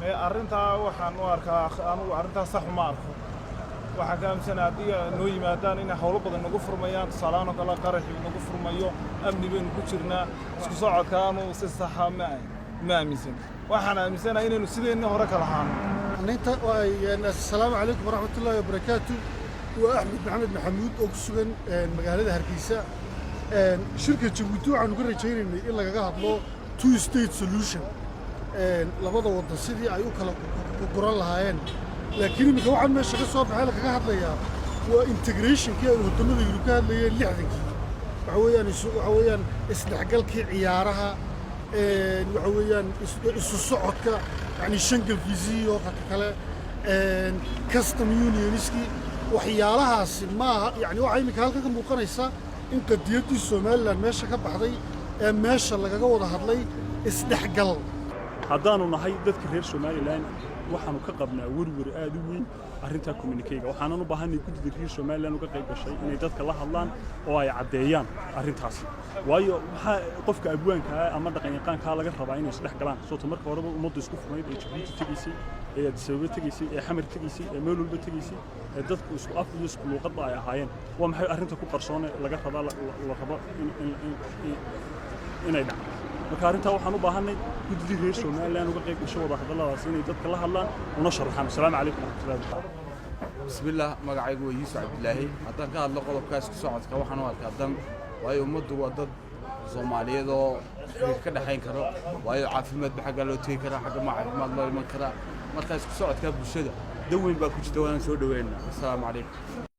arrintaa waxaan u arkaa anigu arrintaa sax uma arko waxa ka amsana haddii noo yimaadaan in hawlo badan nagu furmayaan tusaalahaan kala qaraxi nagu furmayo amni baynu ku jirnaa isku socodkaanu si sax ah ma aaminsan waxaan aaminsanahay inaynu sideenna hore kala haano inta assalaamu calaykum waraxmatullaahi wabarakaatu waa Axmed Maxamed Maxamuud oo ku sugan magaalada Hargeysa shirka Jabuuti waxaan uga rajaynaynay in laga hadlo two state solution labada waddan sidii ay u kala goran lahaayeen laakiin imika waxaan meesha ka soo baxay laga hadlayaa waa integration-kii ay wadamada Yurub ka hadlayeen 60kii waxa weeyaan isdhexgalkii ciyaaraha waxa weeyaan isu socodka yani shangal fiisiyo kale custom unionski waxyaalahaasi maaha yani waxa imika halka ka muuqanaysa in qadiyadii Soomaaliland meesha ka baxday ee meesha lagaga wada hadlay isdhexgal haddaanu nahay dadka reer Soomaaliland waxaanu ka qabnaa warwar aad u weyn arrinta communique-ga waxaanu u baahanay guddiga reer Soomaaliland uga qayb gashay inay dadka la hadlaan oo ay cadeeyaan arrintaasi waayo waxa qofka abwaanka ama dhaqan-yaqaanka laga rabaa inay isdhex galaan soo marka horeba ummaddu isku furnayd ee Jabuuti tagisay ee Addis Ababa tagisay ee Xamar tagisay ee meel walba tagisay ee dadku isku af iyo isku luqad ay ahaayeen waa maxay arrinta ku qarsoon laga rabaa la rabo inay dhacdo marka arrintaa waxaan u baahanay guddiga reer Soomaaliland uga qayb gasho wada hadalladaas inay dadka la hadlaan una sharaxaan assalaamu calaykum warahmatullaahi bismillah magacaygu waa Yuusuf Cabdilaahi haddaan ka hadlo qodobkaas ku socodka waxaan u arkaa dan waayo ummaddu waa dad Soomaaliyeed oo ka dhaxayn karo waayo caafimaad xagga loo tagi karaa xagga caafimaad loo iman karaa markaas ku socodka bulshada daweyn baa ku jirta waan soo dhaweynaa assalaamu calaykum